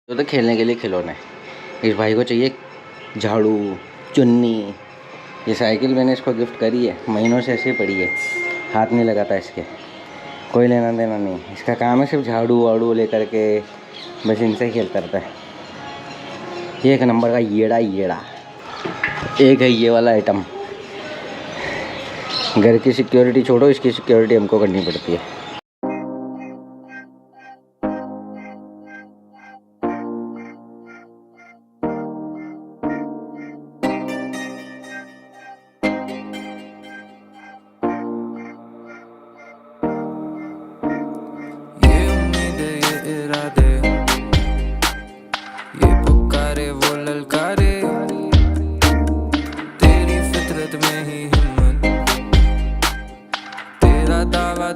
तो खेलने के लिए खिलौने। इस भाई को चाहिए झाड़ू, चुन्नी। ये साइकिल मैंने इसको गिफ्ट करी है, महीनों से ऐसे ही पड़ी है, हाथ नहीं लगाता इसके, कोई लेना देना नहीं। इसका काम है सिर्फ झाड़ू वाड़ू लेकर के बस इनसे ही खेलता रहता है। ये एक नंबर का येड़ा एक है ये वाला आइटम। घर की सिक्योरिटी छोड़ो, इसकी सिक्योरिटी हमको करनी पड़ती है।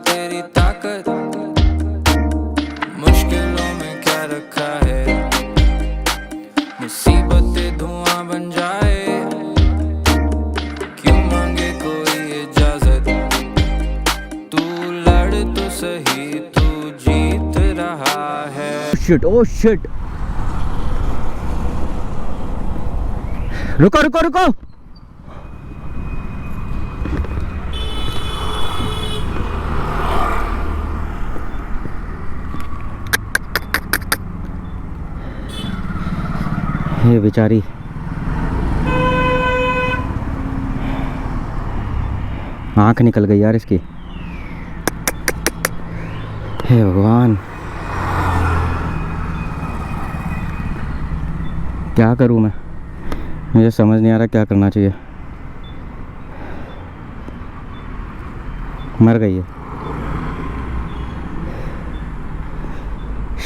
तेरी ताकत मुश्किलों में क्या रखा है, मुसीबतें धुआं बन जाए, क्यों मांगे कोई इजाजत, तू लड़ तो सही, तू जीत रहा है। ओ शिट, रुको रुको रुको। ये बेचारी आंख निकल गई यार इसकी। हे भगवान, क्या करूं मैं, मुझे समझ नहीं आ रहा क्या करना चाहिए। मर गई है।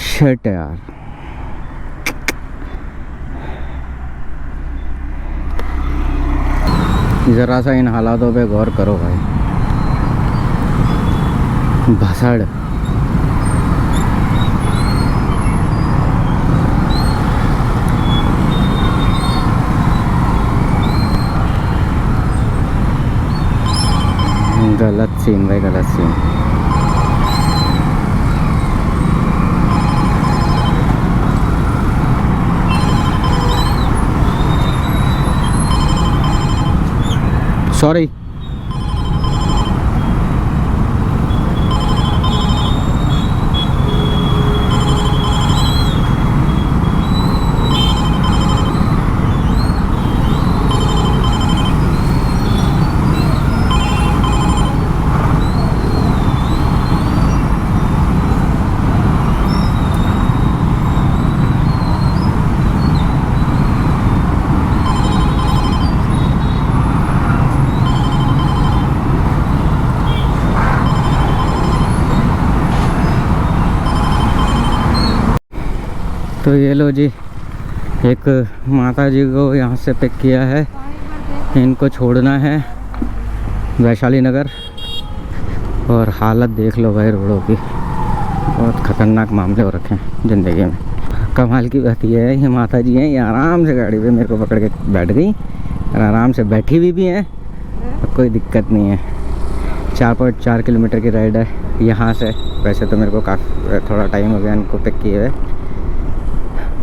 शिट यार, ज़रा सा इन हालातों पे गौर करो भाई। भसड़, गलत सीन भाई, गलत सीन। सॉरी। तो ये लो जी, एक माता जी को यहाँ से पिक किया है, इनको छोड़ना है वैशाली नगर। और हालत देख लो भाई रोडों की, बहुत ख़तरनाक मामले हो रखे हैं ज़िंदगी में। कमाल की बात यह है, ये माता जी हैं, ये आराम से गाड़ी पे मेरे को पकड़ के बैठ गई और आराम से बैठी हुई भी हैं, कोई दिक्कत नहीं है। 4.4 किलोमीटर की राइड है यहाँ से। वैसे तो मेरे को काफ़ी थोड़ा टाइम हो गया इनको पिक किए हुए,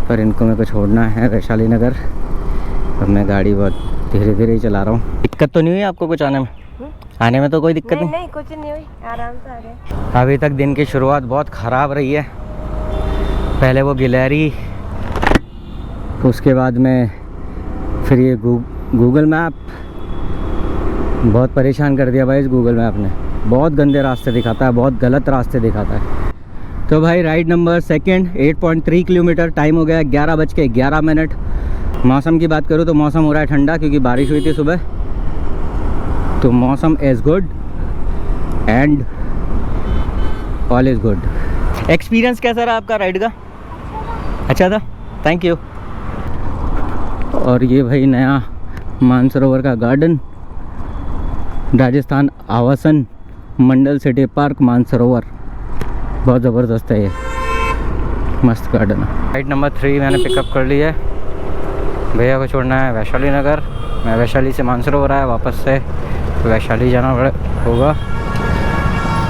पर इनको मेरे को छोड़ना है वैशाली नगर। और मैं गाड़ी बहुत धीरे धीरे ही चला रहा हूँ। दिक्कत तो नहीं हुई आपको कुछ आने में? आने में तो कोई दिक्कत नहीं? नहीं, कुछ नहीं हुई, आराम से आ गए। अभी तक दिन की शुरुआत बहुत ख़राब रही है। पहले वो गिलहरी, उसके बाद में फिर ये गूगल मैप, बहुत परेशान कर दिया भाई इस गूगल मैप ने। बहुत गंदे रास्ते दिखाता है, बहुत गलत रास्ते दिखाता है। तो भाई ride number second, 8.3 kilometre, time हो गया 11:11। मौसम की बात करूँ तो मौसम हो रहा है ठंडा, क्योंकि बारिश हुई थी सुबह। तो मौसम is good and all is good. Experience कैसा रहा आपका राइड का? अच्छा था, थैंक यू। और ये भाई नया मानसरोवर का गार्डन, राजस्थान आवासन मंडल सिटी पार्क मानसरोवर, बहुत ज़बरदस्त है ये, मस्त गार्डन है। राइड नंबर 3 मैंने पिकअप कर ली है। भैया को छोड़ना है वैशाली नगर। मैं वैशाली से मानसरोवर आया, वापस से वैशाली जाना होगा।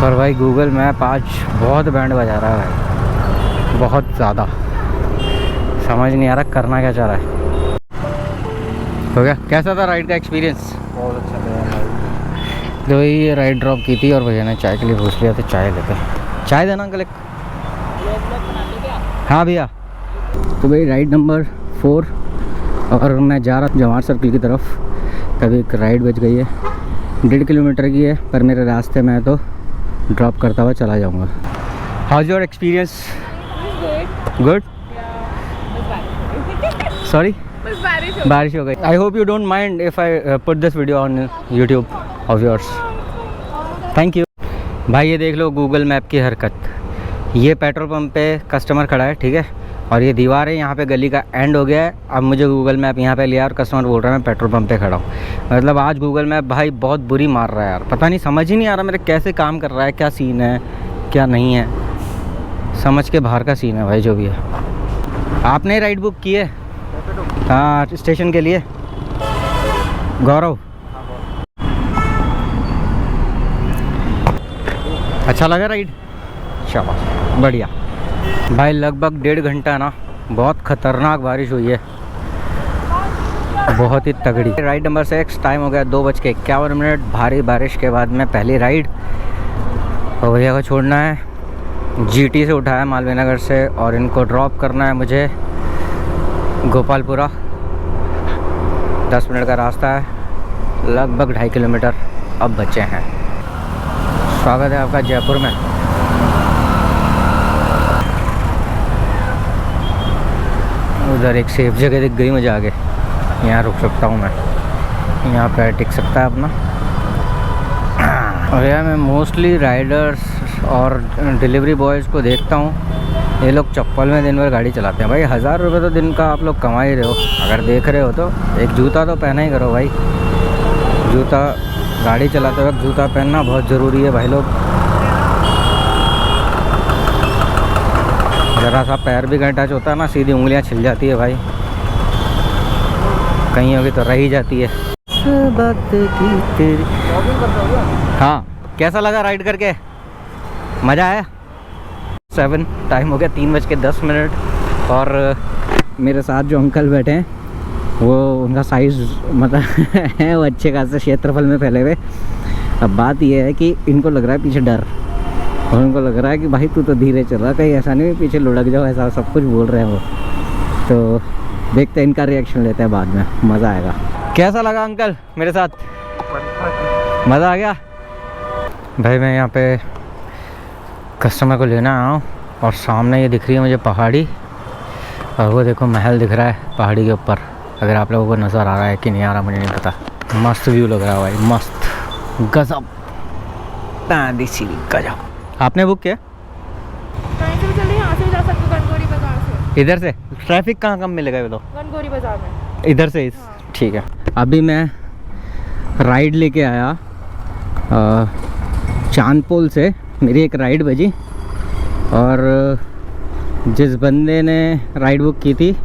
और भाई गूगल मैप आज बहुत बैंड बजा रहा है भाई, बहुत ज़्यादा। समझ नहीं आ रहा करना क्या चाह रहा है। हो गया, कैसा था राइड का एक्सपीरियंस? बहुत अच्छा लगा। तो ये राइड ड्रॉप की थी और भैया ने चाय के लिए पूछ लिया तो चाय लेते। चाय देना अंकल एक। हाँ भैया। तो भाई राइड नंबर 4 और मैं जा रहा था जवाहर सर्किल की तरफ। कभी एक राइड बच गई है, 1.5 किलोमीटर की है, पर मेरे रास्ते में है तो ड्रॉप करता हुआ चला जाऊँगा। How is your experience? Good. Sorry, बारिश हो गई। I hope you don't mind if I put this video on YouTube of yours. Thank you. भाई ये देख लो गूगल मैप की हरकत। ये पेट्रोल पंप पे कस्टमर खड़ा है, ठीक है, और ये दीवार है, यहाँ पे गली का एंड हो गया है। अब मुझे गूगल मैप यहाँ पे लिया और कस्टमर बोल रहा है मैं पेट्रोल पंप पे खड़ा हूँ। मतलब आज गूगल मैप भाई बहुत बुरी मार रहा है यार। पता नहीं, समझ ही नहीं आ रहा मेरे कैसे काम कर रहा है, क्या सीन है क्या नहीं है, समझ के बाहर का सीन है भाई जो भी है। आपने राइड बुक की है? हाँ, स्टेशन के लिए। गौरव, अच्छा लगा राइड? शाबाश, बढ़िया भाई। लगभग 1.5 घंटा ना, बहुत ख़तरनाक बारिश हुई है, बहुत ही तगड़ी। राइड नंबर 6, टाइम हो गया 2:51। भारी बारिश के बाद में पहली राइड। और भैया को छोड़ना है, जीटी से उठाया मालवीय नगर से, और इनको ड्रॉप करना है मुझे गोपालपुरा। 10 मिनट का रास्ता है, लगभग 2.5 किलोमीटर अब बचे हैं। स्वागत है आपका जयपुर में। उधर एक सेफ जगह दिख गई मुझे आगे, यहाँ रुक सकता हूँ मैं, यहाँ पैर टिक सकता है अपना। और यार मैं मोस्टली राइडर्स और डिलीवरी बॉयज़ को देखता हूँ, ये लोग चप्पल में दिन भर गाड़ी चलाते हैं। भाई 1000 रुपये तो दिन का आप लोग कमा ही रहे हो, अगर देख रहे हो तो एक जूता तो पहना ही करो भाई। जूता, गाड़ी चलाते वक्त जूता पहनना बहुत ज़रूरी है भाई लोग। ज़रा सा पैर भी कहीं टच होता है ना, सीधी उंगलियां छिल जाती है भाई, कहीं होगी तो रह ही जाती है। बात की तेरी। हाँ, कैसा लगा राइड करके? मज़ा आया? 7 टाइम हो गया, 3:10। और मेरे साथ जो अंकल बैठे हैं वो, उनका साइज़ मतलब है वो अच्छे खासे क्षेत्रफल में फैले हुए। अब बात ये है कि इनको लग रहा है पीछे डर, और उनको लग रहा है कि भाई तू तो धीरे चल रहा, कहीं ऐसा नहीं पीछे लुढ़क जाओ, ऐसा सब कुछ बोल रहे हैं वो। तो देखते हैं, इनका रिएक्शन लेते हैं बाद में, मज़ा आएगा। कैसा लगा अंकल मेरे साथ? मज़ा आ गया भाई। मैं यहाँ पे कस्टमर को लेना आया हूँ, और सामने ये दिख रही है मुझे पहाड़ी, और वो देखो महल दिख रहा है पहाड़ी के ऊपर। अगर आप लोगों को नज़र आ रहा है कि नहीं आ रहा मुझे नहीं पता। मस्त व्यू लग रहा है भाई, मस्त, गजब, गजब। आपने बुक किया? यहाँ से जा सकते हो गणगौरी बाजार से। इधर से ट्रैफिक कहाँ मिलेगा ये तो? गणगौरी बाजार में इधर से ठीक है। अभी मैं राइड लेके आया चांदपोल से, मेरी एक राइड बजी, और जिस बंदे ने राइड बुक की थी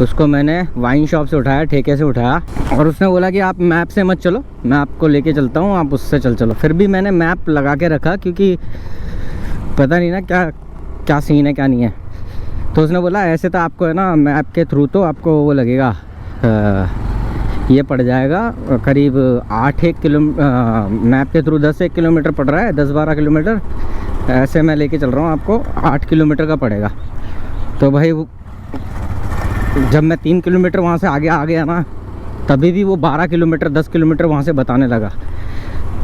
उसको मैंने वाइन शॉप से उठाया, ठेके से उठाया, और उसने बोला कि आप मैप से मत चलो, मैं आपको लेके चलता हूँ, आप उससे चलो। फिर भी मैंने मैप लगा के रखा, क्योंकि पता नहीं ना क्या क्या सीन है क्या नहीं है। तो उसने बोला ऐसे तो आपको है ना मैप के थ्रू तो आपको वो लगेगा, ये पड़ जाएगा करीब 8 किलोमीटर, मैप के थ्रू 10 किलोमीटर पड़ रहा है, 10-12 किलोमीटर ऐसे मैं लेके चल रहा हूँ, आपको 8 किलोमीटर का पड़ेगा। तो भाई जब मैं 3 किलोमीटर वहाँ से आगे आ गया ना, तभी भी वो 12 किलोमीटर 10 किलोमीटर वहाँ से बताने लगा।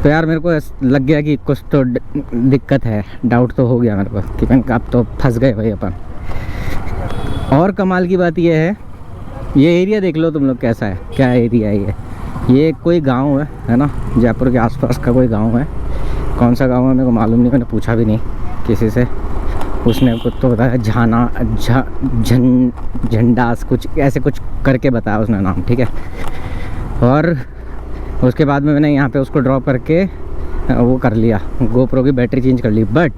तो यार मेरे को लग गया कि कुछ तो दिक्कत है, डाउट तो हो गया मेरे को कि मैं अब तो फंस गए भाई अपन। और कमाल की बात ये है, ये एरिया देख लो तुम लोग कैसा है, क्या एरिया है ये कोई गांव है ना, जयपुर के आसपास का कोई गांव है। कौन सा गांव है मेरे को मालूम नहीं, मैंने पूछा भी नहीं किसी से। उसने कुछ तो बताया, झंडास कुछ ऐसे कुछ करके बताया उसने नाम, ठीक है। और उसके बाद में मैंने यहाँ पे उसको ड्रॉप करके वो कर लिया, गोप्रो की बैटरी चेंज कर ली। बट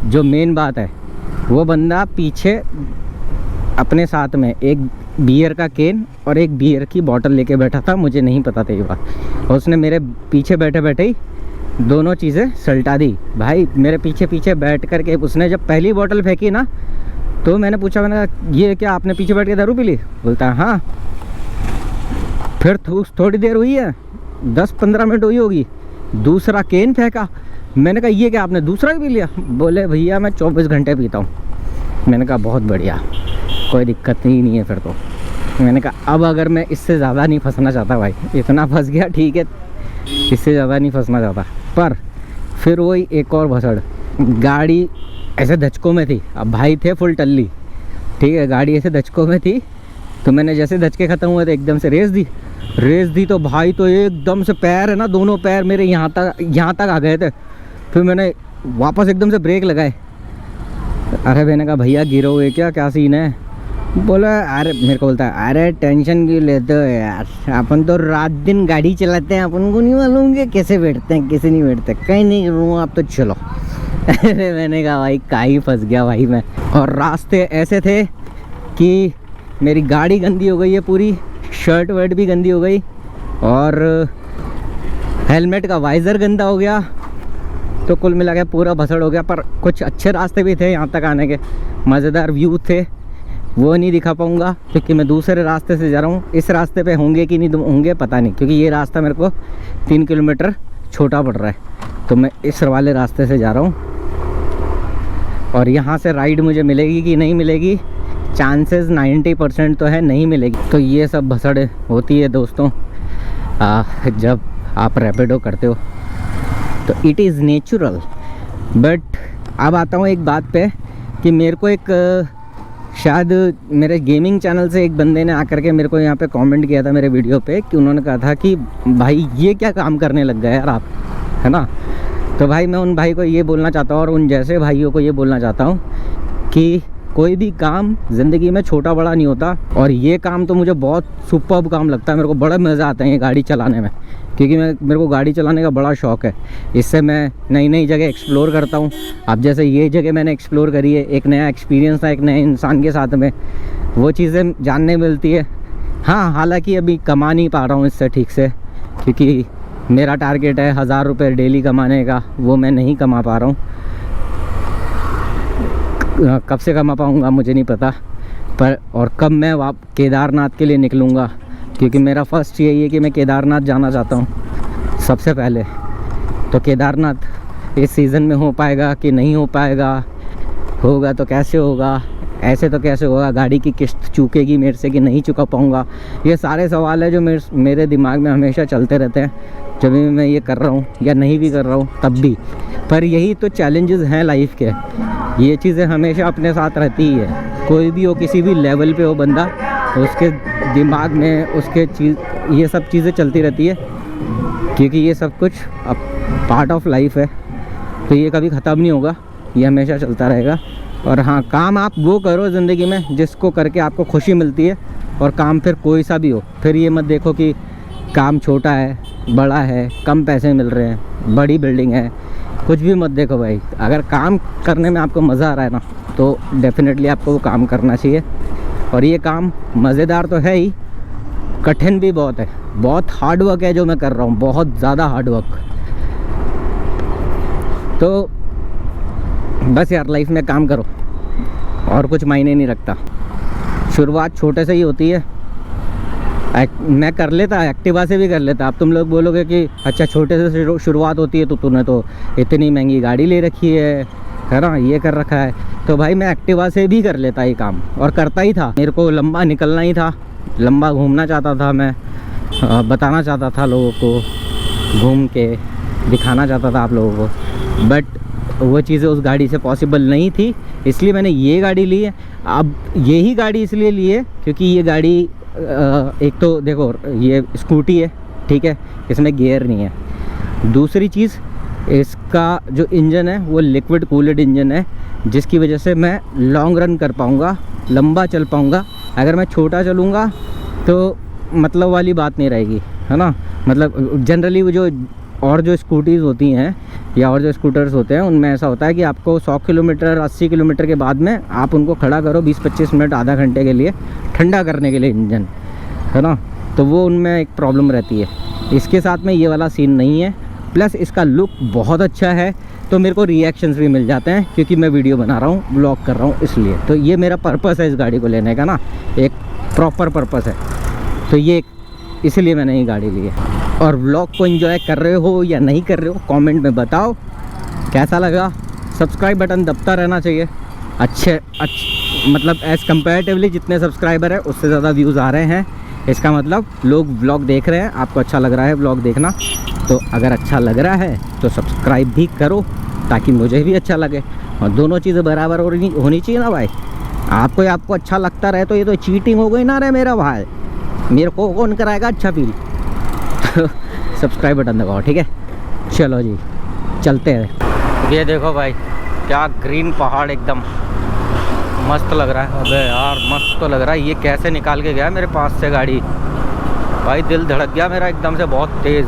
जो मेन बात है, वो बंदा पीछे अपने साथ में एक बियर का कैन और एक बियर की बोतल लेके बैठा था, मुझे नहीं पता था ये बात, और उसने मेरे पीछे बैठे बैठे ही दोनों चीज़ें सल्टा दी भाई। मेरे पीछे पीछे बैठ करके उसने जब पहली बोतल फेंकी ना, तो मैंने पूछा, मैंने कहा ये क्या आपने पीछे बैठ के दारू पी ली? बोलता है हाँ। फिर थोड़ी देर हुई है, 10-15 मिनट हुई होगी, दूसरा केन फेंका। मैंने कहा ये क्या आपने दूसरा भी पी लिया? बोले भैया मैं 24 घंटे पीता हूँ। मैंने कहा बहुत बढ़िया, कोई दिक्कत ही नहीं है फिर तो। मैंने कहा अब अगर मैं इससे ज़्यादा नहीं फंसना चाहता भाई, इतना फंस गया ठीक है, इससे ज़्यादा नहीं फंसना चाहता। पर फिर वही एक और भसड़, गाड़ी ऐसे धचकों में थी, अब भाई थे फुल टल्ली, ठीक है, गाड़ी ऐसे धचकों में थी। तो मैंने जैसे धचके ख़त्म हुए तो एकदम से रेस दी तो भाई तो एकदम से पैर है ना, दोनों पैर मेरे यहाँ तक आ गए थे। फिर मैंने वापस एकदम से ब्रेक लगाए। अरे मैंने कहा भैया गिरो हुए क्या सीन है? बोला अरे, मेरे को बोलता है अरे टेंशन क्यों लेते हो यार, अपन तो रात दिन गाड़ी चलाते हैं, अपन को नहीं मालूम कि कैसे बैठते हैं कैसे नहीं बैठते, कहीं नहीं करूँगा आप तो चलो। अरे मैंने कहा भाई कहीं फंस गया भाई मैं। और रास्ते ऐसे थे कि मेरी गाड़ी गंदी हो गई है पूरी, शर्ट वर्ट भी गंदी हो गई, और हेलमेट का वाइज़र गंदा हो गया। तो कुल मिला के पूरा भसड़ हो गया। पर कुछ अच्छे रास्ते भी थे यहाँ तक आने के, मज़ेदार व्यू थे, वो नहीं दिखा पाऊँगा क्योंकि मैं दूसरे रास्ते से जा रहा हूँ। इस रास्ते पे होंगे कि नहीं होंगे पता नहीं, क्योंकि ये रास्ता मेरे को 3 किलोमीटर छोटा पड़ रहा है, तो मैं इस वाले रास्ते से जा रहा हूँ। और यहाँ से राइड मुझे मिलेगी कि नहीं मिलेगी, चांसेस 90% तो है नहीं मिलेगी। तो ये सब भसड़ होती है दोस्तों जब आप रैपिडो करते हो, तो इट इज़ नेचुरल। बट अब आता हूँ एक बात पे कि मेरे को एक शायद मेरे गेमिंग चैनल से एक बंदे ने आकर के मेरे को यहाँ पे कमेंट किया था मेरे वीडियो पे, कि उन्होंने कहा था कि भाई ये क्या काम करने लग गए यार आप, है ना। तो भाई मैं उन भाई को ये बोलना चाहता हूँ और उन जैसे भाइयों को ये बोलना चाहता हूँ कि कोई भी काम ज़िंदगी में छोटा बड़ा नहीं होता। और ये काम तो मुझे बहुत सुपर्ब काम लगता है, मेरे को बड़ा मज़ा आता है ये गाड़ी चलाने में, क्योंकि मेरे को गाड़ी चलाने का बड़ा शौक़ है। इससे मैं नई नई जगह एक्सप्लोर करता हूँ। अब जैसे ये जगह मैंने एक्सप्लोर करी है, एक नया एक्सपीरियंस था एक नए इंसान के साथ में, वो चीज़ें जानने मिलती है। हाँ, हालांकि अभी कमा नहीं पा रहा हूँ इससे ठीक से, क्योंकि मेरा टारगेट है 1000 रुपये डेली कमाने का, वो मैं नहीं कमा पा रहा हूँ। कब से कमा पाऊँगा मुझे नहीं पता, पर और कब मैं केदारनाथ के लिए निकलूँगा, क्योंकि मेरा फर्स्ट यही है कि मैं केदारनाथ जाना चाहता हूँ सबसे पहले। तो केदारनाथ इस सीज़न में हो पाएगा कि नहीं हो पाएगा, होगा तो कैसे होगा, ऐसे तो कैसे होगा, गाड़ी की किस्त चूकेगी मेरे से कि नहीं चुका पाऊँगा, ये सारे सवाल है जो मेरे दिमाग में हमेशा चलते रहते हैं जब भी मैं ये कर रहा हूँ या नहीं भी कर रहा हूँ तब भी। पर यही तो चैलेंजेस हैं लाइफ के, ये चीज़ें हमेशा अपने साथ रहती ही है। कोई भी हो, किसी भी लेवल पे हो बंदा, उसके दिमाग में ये सब चीज़ें चलती रहती है, क्योंकि ये सब कुछ अब पार्ट ऑफ लाइफ है। तो ये कभी ख़त्म नहीं होगा, ये हमेशा चलता रहेगा। और हाँ, काम आप वो करो ज़िंदगी में जिसको करके आपको खुशी मिलती है, और काम फिर कोई सा भी हो। फिर ये मत देखो कि काम छोटा है, बड़ा है, कम पैसे मिल रहे हैं, बड़ी बिल्डिंग है, कुछ भी मत देखो भाई। अगर काम करने में आपको मज़ा आ रहा है ना, तो डेफिनेटली आपको वो काम करना चाहिए। और ये काम मज़ेदार तो है ही, कठिन भी बहुत है, बहुत हार्ड वर्क है जो मैं कर रहा हूँ, बहुत ज़्यादा हार्ड वर्क। तो बस यार, लाइफ में काम करो और कुछ मायने नहीं रखता। शुरुआत छोटे से ही होती है। मैं कर लेता, एक्टिवा से भी कर लेता। अब तुम लोग बोलोगे कि अच्छा छोटे से शुरुआत होती है, तो तूने तो इतनी महंगी गाड़ी ले रखी है ना, ये कर रखा है। तो भाई मैं एक्टिवा से भी कर लेता ये काम, और करता ही था। मेरे को लंबा निकलना ही था, लंबा घूमना चाहता था मैं, बताना चाहता था लोगों को, घूम के दिखाना चाहता था आप लोगों को। बट वो चीज़ें उस गाड़ी से पॉसिबल नहीं थी, इसलिए मैंने ये गाड़ी ली है। अब यही गाड़ी इसलिए ली है क्योंकि ये गाड़ी एक तो देखो ये स्कूटी है, ठीक है, इसमें गियर नहीं है। दूसरी चीज़, इसका जो इंजन है वो लिक्विड कूल्ड इंजन है, जिसकी वजह से मैं लॉन्ग रन कर पाऊँगा, लंबा चल पाऊँगा। अगर मैं छोटा चलूँगा तो मतलब वाली बात नहीं रहेगी, है ना। मतलब जनरली वो जो स्कूटीज़ होती हैं या और जो स्कूटर्स होते हैं, उनमें ऐसा होता है कि आपको 100 किलोमीटर 80 किलोमीटर के बाद में आप उनको खड़ा करो 20-25 मिनट आधा घंटे के लिए, ठंडा करने के लिए इंजन, है ना। तो वो उनमें एक प्रॉब्लम रहती है। इसके साथ में ये वाला सीन नहीं है। प्लस इसका लुक बहुत अच्छा है, तो मेरे को रिएक्शंस भी मिल जाते हैं, क्योंकि मैं वीडियो बना रहा हूँ, ब्लॉग कर रहा हूँ, इसलिए। तो ये मेरा पर्पस है इस गाड़ी को लेने का ना, एक प्रॉपर पर्पस है। तो ये इसलिए मैंने ये गाड़ी ली है। और व्लॉग को एंजॉय कर रहे हो या नहीं कर रहे हो, कमेंट में बताओ कैसा लगा। सब्सक्राइब बटन दबता रहना चाहिए। अच्छे मतलब एज़ कंपैरेटिवली जितने सब्सक्राइबर है उससे ज़्यादा व्यूज़ आ रहे हैं, इसका मतलब लोग व्लॉग देख रहे हैं, आपको अच्छा लग रहा है व्लॉग देखना। तो अगर अच्छा लग रहा है तो सब्सक्राइब भी करो, ताकि मुझे भी अच्छा लगे। और दोनों चीज़ें बराबर होनी चाहिए ना भाई। आपको अच्छा लगता रहे तो ये तो चीटिंग हो गई ना रे मेरा भाई। मेरे को कौन कराएगा अच्छा फील। सब्सक्राइब बटन दबाओ, ठीक है। चलो जी चलते हैं। ये देखो भाई क्या ग्रीन पहाड़, एकदम मस्त लग रहा है। अबे यार मस्त तो लग रहा है। ये कैसे निकाल के गया मेरे पास से गाड़ी भाई, दिल धड़क गया मेरा एकदम से बहुत तेज़।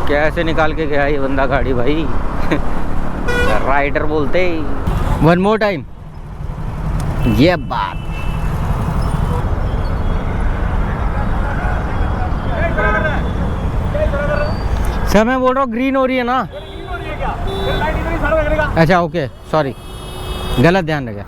कैसे निकाल के गया ये बंदा गाड़ी भाई। राइडर बोलते। वन मोर टाइम ये बात। सर मैं बोल रहा हूँ ग्रीन हो रही है ना। अच्छा ओके सॉरी, गलत ध्यान रखा।